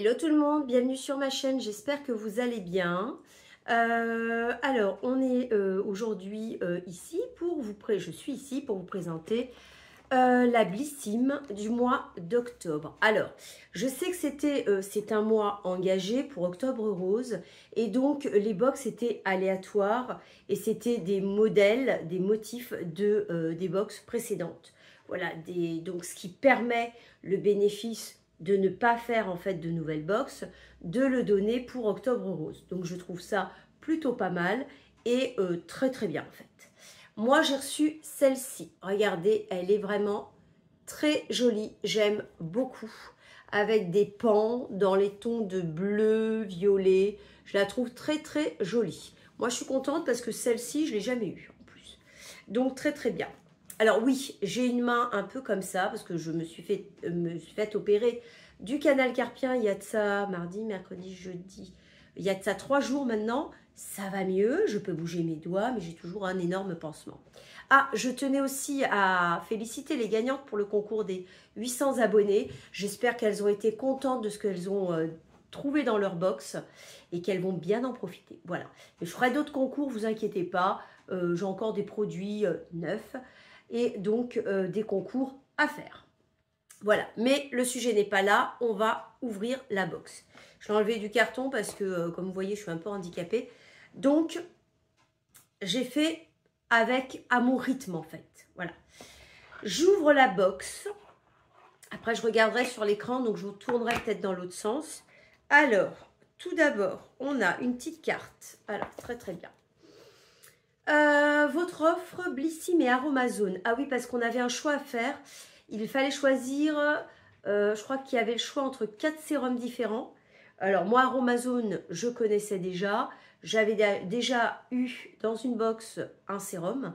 Hello tout le monde, bienvenue sur ma chaîne, j'espère que vous allez bien. Alors, on est aujourd'hui ici pour vous je suis ici pour vous présenter la Blissim du mois d'octobre. Alors, je sais que c'est un mois engagé pour Octobre Rose et donc les box étaient aléatoires et c'était des modèles, des motifs des box précédentes. Voilà, donc ce qui permet le bénéfice de ne pas faire en fait de nouvelles box, de le donner pour Octobre Rose. Donc je trouve ça plutôt pas mal et très très bien en fait. Moi j'ai reçu celle-ci, regardez, elle est vraiment très jolie, j'aime beaucoup, avec des pans dans les tons de bleu, violet, je la trouve très très jolie. Moi je suis contente parce que celle-ci je ne l'ai jamais eue en plus, donc très très bien. Alors oui, j'ai une main un peu comme ça parce que je me suis fait opérer du canal carpien il y a de ça mardi, mercredi, jeudi. Il y a de ça 3 jours maintenant. Ça va mieux, je peux bouger mes doigts, mais j'ai toujours un énorme pansement. Ah, je tenais aussi à féliciter les gagnantes pour le concours des 800 abonnés. J'espère qu'elles ont été contentes de ce qu'elles ont trouvé dans leur box et qu'elles vont bien en profiter. Voilà. Mais je ferai d'autres concours, vous inquiétez pas. J'ai encore des produits neufs et donc des concours à faire. Voilà, mais le sujet n'est pas là, on va ouvrir la box. Je l'ai enlevé du carton parce que, comme vous voyez, je suis un peu handicapée. Donc, j'ai fait à mon rythme en fait. Voilà. J'ouvre la box. Après, je regarderai sur l'écran, donc je vous tournerai peut-être dans l'autre sens. Alors, tout d'abord, on a une petite carte. Alors, très très bien. Votre offre Blissim et Aromazone. Ah oui, parce qu'on avait un choix à faire. Il fallait choisir, je crois qu'il y avait le choix entre 4 sérums différents. Alors moi, Aromazone, je connaissais déjà. J'avais déjà eu dans une box un sérum.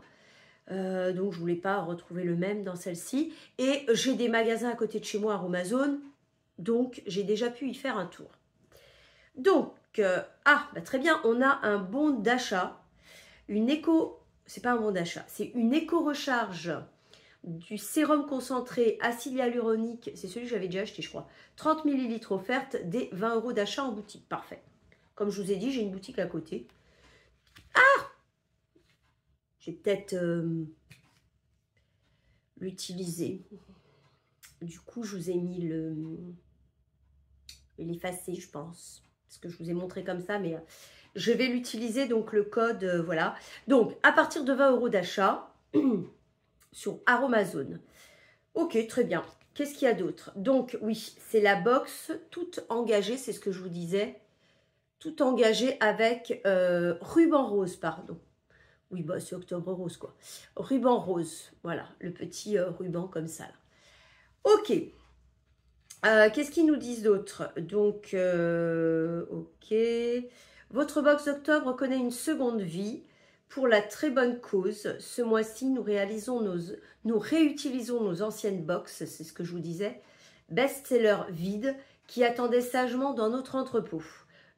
Donc je ne voulais pas retrouver le même dans celle-ci. Et j'ai des magasins à côté de chez moi, Aromazone. Donc j'ai déjà pu y faire un tour. Donc, très bien, on a un bon d'achat. C'est pas un bon d'achat, c'est une éco-recharge du sérum concentré acide hyaluronique, c'est celui que j'avais déjà acheté je crois, 30 ml offerte, des 20 € d'achat en boutique, parfait. Comme je vous ai dit, j'ai une boutique à côté. J'ai peut-être l'utiliser. Du coup, je vous ai mis l'effacer, je pense, parce que je vous ai montré comme ça, mais je vais l'utiliser, donc le code, voilà. Donc, à partir de 20 € d'achat sur Aromazone. Ok, très bien. Qu'est-ce qu'il y a d'autre? Donc, oui, c'est la box toute engagée, c'est ce que je vous disais. Tout engagée avec ruban rose, pardon. Oui, bah, c'est octobre rose, quoi. Ruban rose, voilà, le petit ruban comme ça, là. Ok. Qu'est-ce qu'ils nous disent d'autre? Donc, ok. Votre box d'octobre connaît une seconde vie pour la très bonne cause. Ce mois-ci, nous réutilisons nos anciennes box, c'est ce que je vous disais, best-seller vides qui attendaient sagement dans notre entrepôt.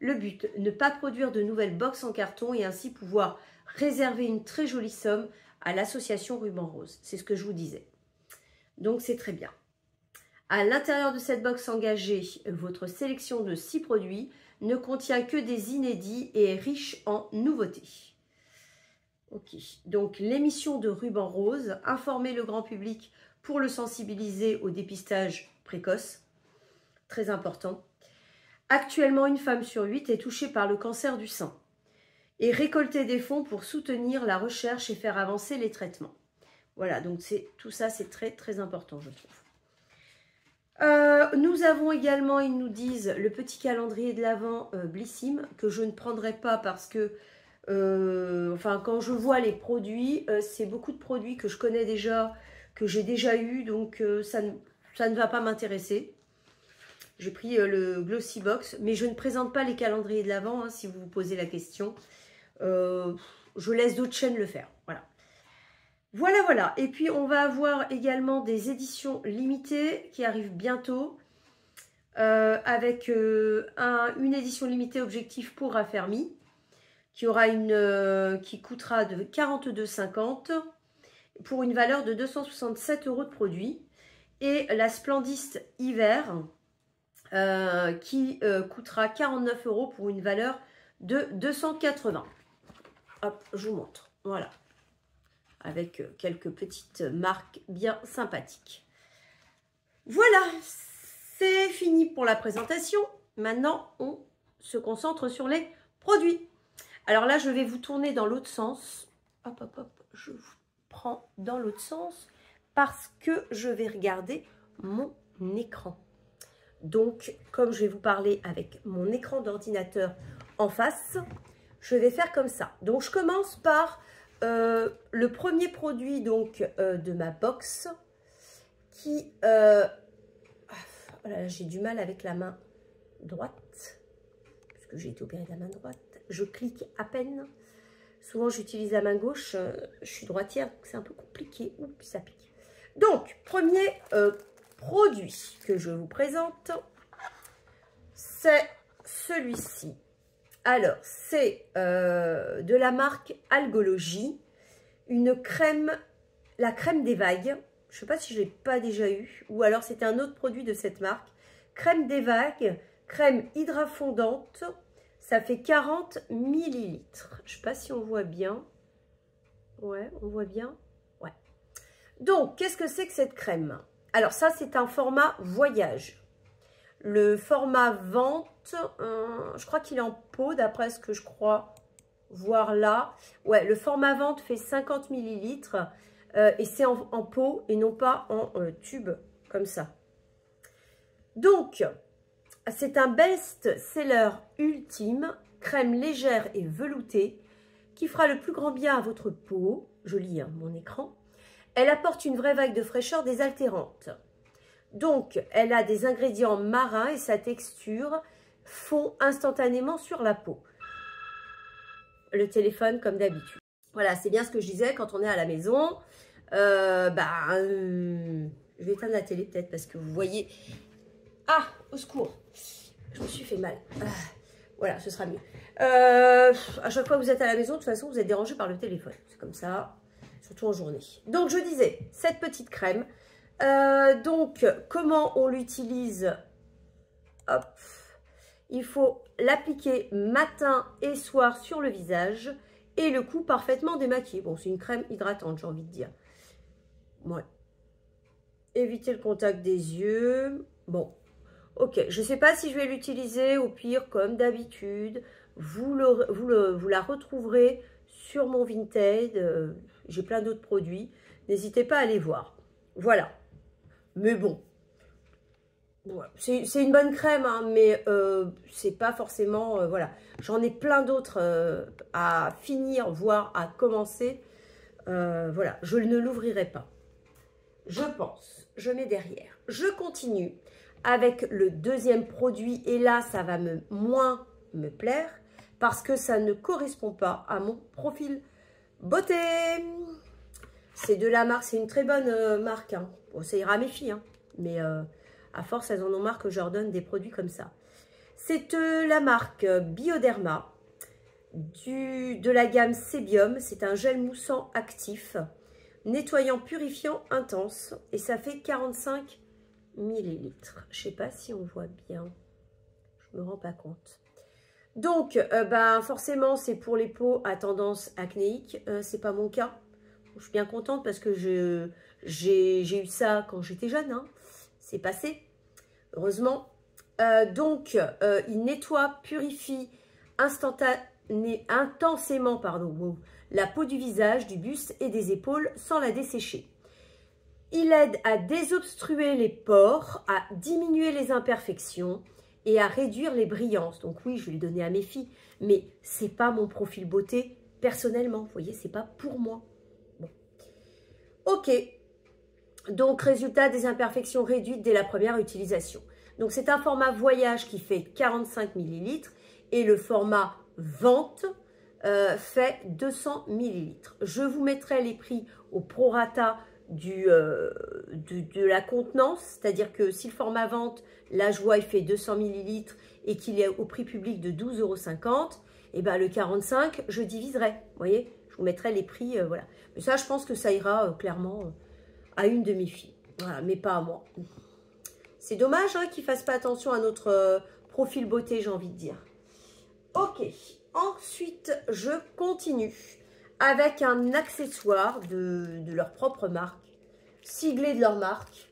Le but, ne pas produire de nouvelles box en carton et ainsi pouvoir réserver une très jolie somme à l'association Ruban Rose. C'est ce que je vous disais. Donc, c'est très bien. À l'intérieur de cette box engagée, votre sélection de 6 produits ne contient que des inédits et est riche en nouveautés. Ok, donc l'émission de Ruban Rose, informer le grand public pour le sensibiliser au dépistage précoce, très important. Actuellement, une femme sur 8 est touchée par le cancer du sein et récolter des fonds pour soutenir la recherche et faire avancer les traitements. Voilà, donc tout ça, c'est très très important, je trouve. Nous avons également, ils nous disent, le petit calendrier de l'Avent Blissim, que je ne prendrai pas parce que, quand je vois les produits, c'est beaucoup de produits que je connais déjà, que j'ai déjà eu, donc ça ne va pas m'intéresser. J'ai pris le Glossy Box, mais je ne présente pas les calendriers de l'Avent, hein, si vous vous posez la question. Je laisse d'autres chaînes le faire, voilà. Voilà, voilà. Et puis, on va avoir également des éditions limitées qui arrivent bientôt avec une édition limitée objectif pour Raffermi qui coûtera de 42,50 pour une valeur de 267 € de produit. Et la Splendiste Hiver qui coûtera 49 € pour une valeur de 280. Hop, je vous montre. Voilà. Avec quelques petites marques bien sympathiques. Voilà, c'est fini pour la présentation. Maintenant, on se concentre sur les produits. Alors là, je vais vous tourner dans l'autre sens. Hop, hop, hop, je vous prends dans l'autre sens parce que je vais regarder mon écran. Donc, comme je vais vous parler avec mon écran d'ordinateur en face, je vais faire comme ça. Donc, je commence par le premier produit donc, de ma box qui... voilà, j'ai du mal avec la main droite, parce que j'ai été opérée de la main droite. Je clique à peine. Souvent, j'utilise la main gauche. Je suis droitière, donc c'est un peu compliqué. Oups, ça pique. Donc, premier produit que je vous présente, c'est celui-ci. Alors, c'est de la marque Algologie, une crème, la crème des vagues. Je ne sais pas si je ne l'ai pas déjà eu, ou alors c'était un autre produit de cette marque. Crème des vagues, crème hydrafondante, ça fait 40 ml. Je ne sais pas si on voit bien. Ouais, on voit bien. Ouais. Donc, qu'est-ce que c'est que cette crème? Alors ça, c'est un format voyage. Le format vente, je crois qu'il est en pot, d'après ce que je crois voir là. Ouais, le format vente fait 50 ml et c'est en pot et non pas en tube, comme ça. Donc, c'est un best-seller ultime, crème légère et veloutée, qui fera le plus grand bien à votre peau. Je lis hein, mon écran. Elle apporte une vraie vague de fraîcheur désaltérante. Donc, elle a des ingrédients marins et sa texture fond instantanément sur la peau. Le téléphone comme d'habitude. Voilà, c'est bien ce que je disais quand on est à la maison. Je vais éteindre la télé peut-être parce que vous voyez... Ah, au secours. Je me suis fait mal. Voilà, ce sera mieux. À chaque fois que vous êtes à la maison, de toute façon, vous êtes dérangé par le téléphone. C'est comme ça, surtout en journée. Donc, je disais, cette petite crème... donc, comment on l'utilise? Hop, il faut l'appliquer matin et soir sur le visage et le cou parfaitement démaquillé. Bon, c'est une crème hydratante, j'ai envie de dire. Ouais. Éviter le contact des yeux. Bon, ok. Je ne sais pas si je vais l'utiliser. Au pire, comme d'habitude, vous la retrouverez sur mon Vinted. J'ai plein d'autres produits. N'hésitez pas à aller voir. Voilà. Mais bon, ouais, c'est une bonne crème, hein, mais c'est pas forcément... voilà, j'en ai plein d'autres à finir, voire à commencer. Voilà, je ne l'ouvrirai pas. Je pense, je mets derrière. Je continue avec le deuxième produit. Et là, ça va moins me plaire parce que ça ne correspond pas à mon profil beauté. C'est de la marque, c'est une très bonne marque. Hein. Bon, ça ira à mes filles, hein. Mais à force, elles en ont marre que je leur donne des produits comme ça. C'est la marque Bioderma de la gamme Sebium. C'est un gel moussant actif, nettoyant, purifiant, intense. Et ça fait 45 ml. Je ne sais pas si on voit bien. Je ne me rends pas compte. Donc, forcément, c'est pour les peaux à tendance acnéique. C'est pas mon cas. Je suis bien contente parce que j'ai eu ça quand j'étais jeune. Hein. C'est passé, heureusement. Il nettoie, purifie intensément la peau du visage, du buste et des épaules sans la dessécher. Il aide à désobstruer les pores, à diminuer les imperfections et à réduire les brillances. Donc oui, je vais le donner à mes filles, mais c'est pas mon profil beauté personnellement. Vous voyez, c'est pas pour moi. Bon. Ok. Donc, résultat, des imperfections réduites dès la première utilisation. Donc, c'est un format voyage qui fait 45 ml et le format vente fait 200 ml. Je vous mettrai les prix au prorata de la contenance, c'est-à-dire que si le format vente, là je vois, il fait 200 ml et qu'il est au prix public de 12,50 €, et ben le 45, je diviserai. Vous voyez, je vous mettrai les prix, voilà. Mais ça, je pense que ça ira clairement à une de mes filles. Voilà, mais pas à moi. C'est dommage hein, qu'ils ne fassent pas attention à notre profil beauté, j'ai envie de dire. Ok, ensuite, je continue avec un accessoire de leur propre marque, siglé de leur marque.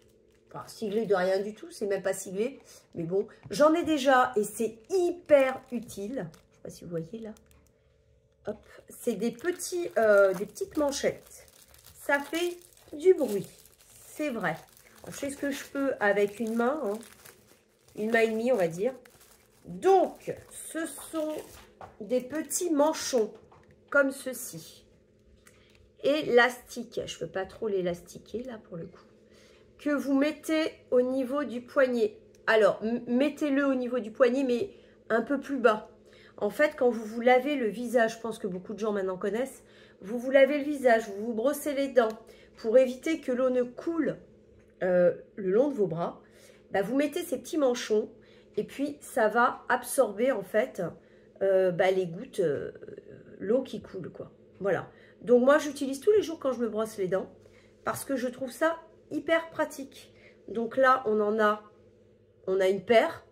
Enfin, siglé de rien du tout, c'est même pas siglé. Mais bon, j'en ai déjà et c'est hyper utile. Je ne sais pas si vous voyez là. Hop, c'est des petites manchettes. Ça fait du bruit, c'est vrai. Alors, je fais ce que je peux avec une main, hein. Une main et demie, on va dire. Donc, ce sont des petits manchons, comme ceci. Élastique, je ne peux pas trop l'élastiquer, là, pour le coup. Que vous mettez au niveau du poignet. Alors, mettez-le au niveau du poignet, mais un peu plus bas. En fait, quand vous vous lavez le visage, je pense que beaucoup de gens maintenant connaissent, vous vous lavez le visage, vous vous brossez les dents, pour éviter que l'eau ne coule le long de vos bras, bah, vous mettez ces petits manchons, et puis ça va absorber en fait les gouttes, l'eau qui coule, quoi. Voilà. Donc moi, j'utilise tous les jours quand je me brosse les dents, parce que je trouve ça hyper pratique. Donc là, on a une paire.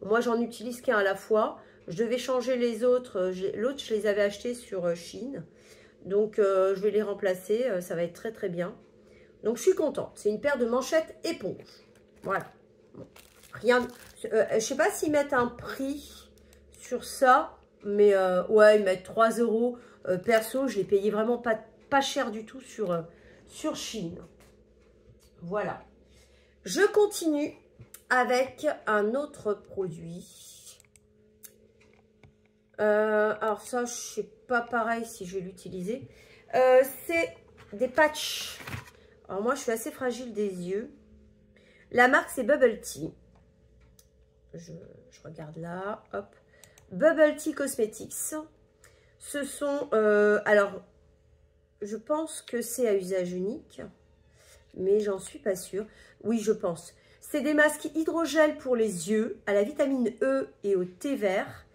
Moi, j'en utilise qu'un à la fois. Je devais changer les autres. L'autre, je les avais achetés sur Shein. Donc, je vais les remplacer. Ça va être très, très bien. Donc, je suis contente. C'est une paire de manchettes éponge. Voilà. Bon. Rien. Je ne sais pas s'ils mettent un prix sur ça. Mais ouais, ils mettent 3 €. Perso, je l'ai payé vraiment pas cher du tout sur Shein. Voilà. Je continue avec un autre produit. Alors ça, je sais pas pareil si je vais l'utiliser. C'est des patchs. Alors moi, je suis assez fragile des yeux. La marque, c'est Bubble Tea. Je regarde là. Hop. Bubble Tea Cosmetics. Ce sont... alors, je pense que c'est à usage unique. Mais j'en suis pas sûre. Oui, je pense. C'est des masques hydrogel pour les yeux, à la vitamine E et au thé vert.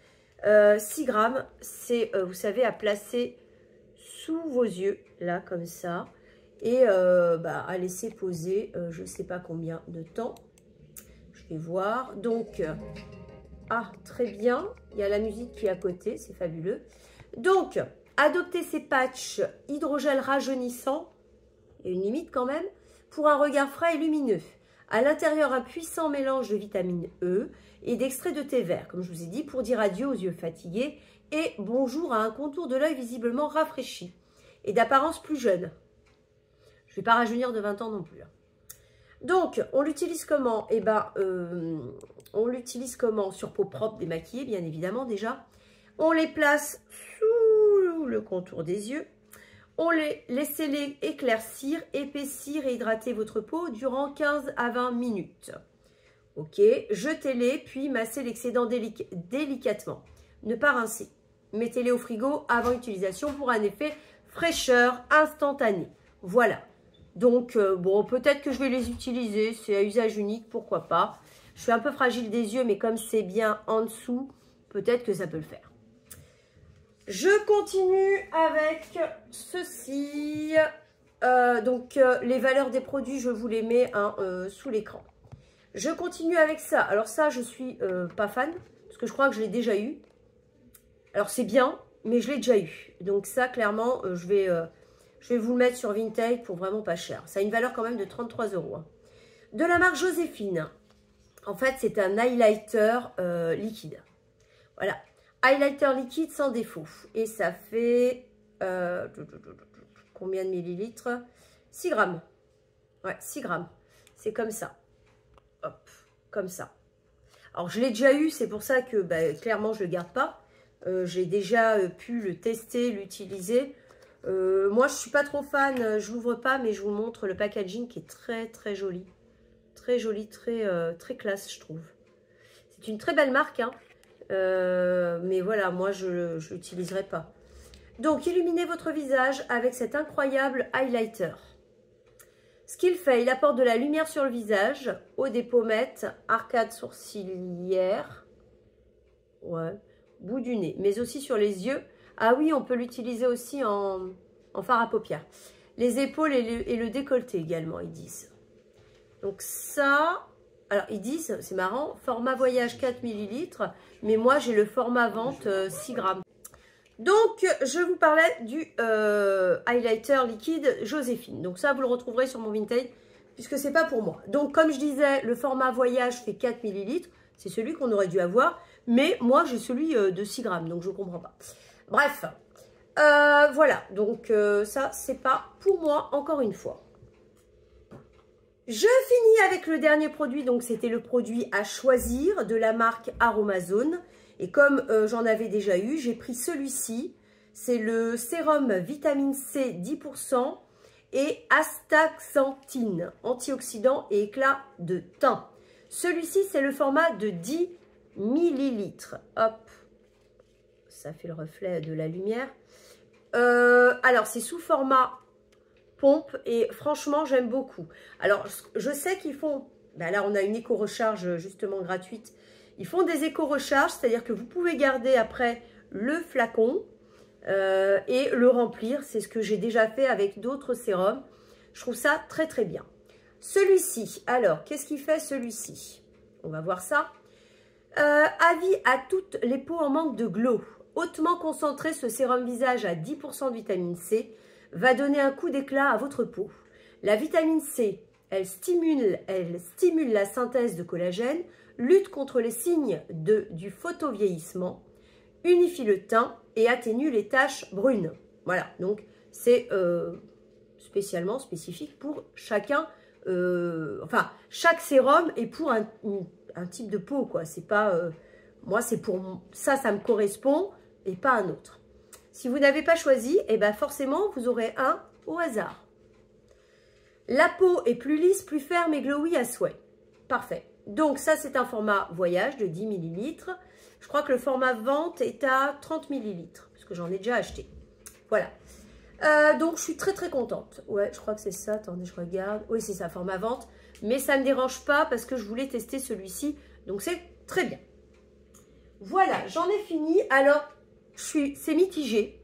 6 grammes, c'est, vous savez, à placer sous vos yeux, là, comme ça. Et à laisser poser, je ne sais pas combien de temps. Je vais voir. Donc, très bien. Il y a la musique qui est à côté, c'est fabuleux. Donc, adoptez ces patchs hydrogel rajeunissant. Il y a une limite quand même. Pour un regard frais et lumineux. À l'intérieur, un puissant mélange de vitamine E et d'extrait de thé vert, comme je vous ai dit, pour dire adieu aux yeux fatigués et bonjour à un contour de l'œil visiblement rafraîchi et d'apparence plus jeune. Je ne vais pas rajeunir de 20 ans non plus. Donc, on l'utilise comment? Eh ben, on l'utilise comment? Sur peau propre, démaquillée, bien évidemment déjà. On les place sous le contour des yeux. Laissez-les éclaircir, épaissir et hydrater votre peau durant 15 à 20 minutes. Ok, jetez-les, puis massez l'excédent délicatement. Ne pas rincer. Mettez-les au frigo avant utilisation pour un effet fraîcheur instantané. Voilà. Donc, bon, peut-être que je vais les utiliser. C'est à usage unique, pourquoi pas. Je suis un peu fragile des yeux, mais comme c'est bien en dessous, peut-être que ça peut le faire. Je continue avec ceci. Les valeurs des produits, je vous les mets sous l'écran. Je continue avec ça. Alors ça, je suis pas fan, parce que je crois que je l'ai déjà eu. Alors c'est bien, mais je l'ai déjà eu. Donc ça, clairement, je vais vous le mettre sur Vinted pour vraiment pas cher. Ça a une valeur quand même de 33 €. Hein. De la marque Joséphine. En fait, c'est un highlighter liquide. Voilà. Highlighter liquide sans défaut. Et ça fait combien de millilitres? 6 grammes. Ouais, 6 grammes. C'est comme ça. Hop, comme ça. Alors, je l'ai déjà eu, c'est pour ça que clairement, je ne le garde pas. J'ai déjà pu le tester, l'utiliser. Moi, je ne suis pas trop fan, je ne l'ouvre pas, mais je vous montre le packaging qui est très, très joli. Très joli, très classe, je trouve. C'est une très belle marque, hein. Mais voilà, moi je ne l'utiliserai pas. Donc, illuminez votre visage avec cet incroyable highlighter. Ce qu'il fait, il apporte de la lumière sur le visage, haut des pommettes, arcade sourcilière, ouais, bout du nez, mais aussi sur les yeux. Ah oui, on peut l'utiliser aussi en fard à paupières. Les épaules et le décolleté également, ils disent. Donc ça, Alors, ils disent, c'est marrant, format voyage 4 ml, mais moi, j'ai le format vente 6 grammes. Donc, je vous parlais du highlighter liquide Joséphine. Donc, ça, vous le retrouverez sur mon Vinted, puisque c'est pas pour moi. Donc, comme je disais, le format voyage fait 4 ml. C'est celui qu'on aurait dû avoir. Mais moi, j'ai celui de 6 grammes, donc je ne comprends pas. Bref, voilà. Donc, ça, c'est pas pour moi, encore une fois. Je finis avec le dernier produit. Donc, c'était le produit à choisir de la marque Aromazone. Et comme j'en avais déjà eu, j'ai pris celui-ci. C'est le sérum vitamine C 10% et astaxanthine, antioxydant et éclat de teint. Celui-ci, c'est le format de 10 millilitres. Hop, ça fait le reflet de la lumière. Alors, c'est sous format pompe et franchement, j'aime beaucoup. Alors, je sais qu'ils font... Ben là, on a une éco-recharge justement gratuite. Ils font des éco-recharges, c'est-à-dire que vous pouvez garder après le flacon et le remplir. C'est ce que j'ai déjà fait avec d'autres sérums. Je trouve ça très très bien. Celui-ci, alors, qu'est-ce qu'il fait celui-ci? On va voir ça. Avis à toutes les peaux en manque de glow. Hautement concentré, ce sérum visage à 10% de vitamine C va donner un coup d'éclat à votre peau. La vitamine C, elle stimule la synthèse de collagène, lutte contre les signes du photovieillissement, unifie le teint et atténue les taches brunes. Voilà, donc c'est spécialement spécifique pour chacun. Enfin, chaque sérum est pour un type de peau, quoi. C'est pas... moi, c'est pour... Ça me correspond et pas un autre. Si vous n'avez pas choisi, eh ben forcément, vous aurez un au hasard. La peau est plus lisse, plus ferme et glowy à souhait. Parfait. Donc, ça, c'est un format voyage de 10 ml. Je crois que le format vente est à 30 ml, parce que j'en ai déjà acheté. Voilà. Donc, je suis très, très contente. Ouais, je crois que c'est ça. Attendez, je regarde. Oui, c'est ça, format vente. Mais ça ne me dérange pas parce que je voulais tester celui-ci. Donc, c'est très bien. Voilà, j'en ai fini. Alors, c'est mitigé.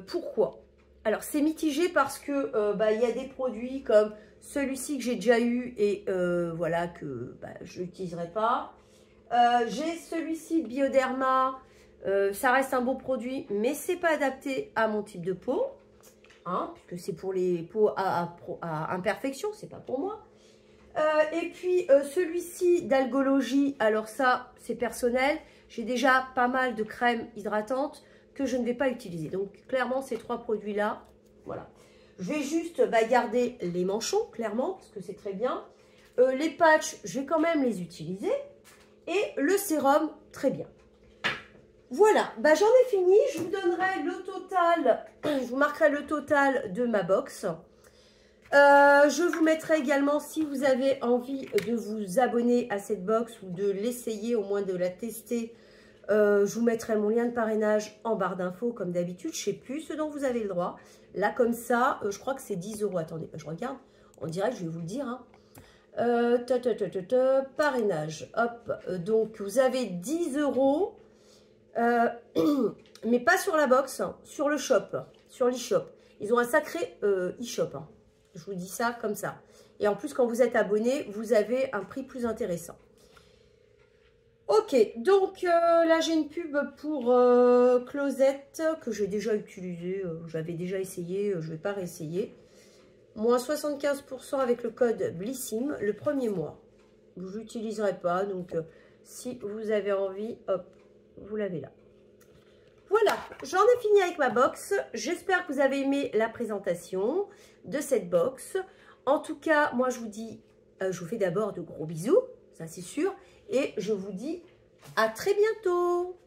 Pourquoi? Alors, c'est mitigé parce que il y a des produits comme celui-ci que j'ai déjà eu et voilà, que je n'utiliserai pas. J'ai celui-ci Bioderma. Ça reste un beau produit, mais c'est pas adapté à mon type de peau. Hein, puisque c'est pour les peaux à imperfection, c'est pas pour moi. Et puis, celui-ci d'Algologie, alors ça, c'est personnel. J'ai déjà pas mal de crèmes hydratantes que je ne vais pas utiliser. Donc, clairement, ces trois produits-là, voilà. Je vais juste garder les manchons, clairement, parce que c'est très bien. Les patchs, je vais quand même les utiliser. Et le sérum, très bien. Voilà, j'en ai fini. Je vous donnerai le total, je vous marquerai le total de ma box. Je vous mettrai également, si vous avez envie de vous abonner à cette box ou de l'essayer, au moins de la tester, je vous mettrai mon lien de parrainage en barre d'infos comme d'habitude. Je ne sais plus ce dont vous avez le droit. Là, comme ça, je crois que c'est 10 €. Attendez, je regarde. En direct, je vais vous le dire. Hein. Parrainage. Hop. Donc, vous avez 10 €. Mais pas sur la box, hein, sur le shop, sur l'e-shop. Ils ont un sacré e-shop. Hein. Je vous dis ça comme ça. Et en plus, quand vous êtes abonné, vous avez un prix plus intéressant. Ok, donc là j'ai une pub pour Closette que j'ai déjà utilisée, j'avais déjà essayé, je ne vais pas réessayer. Moins 75% avec le code Blissim le premier mois. Je n'utiliserai pas, donc si vous avez envie, hop, vous l'avez là. Voilà, j'en ai fini avec ma box. J'espère que vous avez aimé la présentation de cette box. En tout cas, moi je vous dis, je vous fais d'abord de gros bisous, ça c'est sûr. Et je vous dis à très bientôt.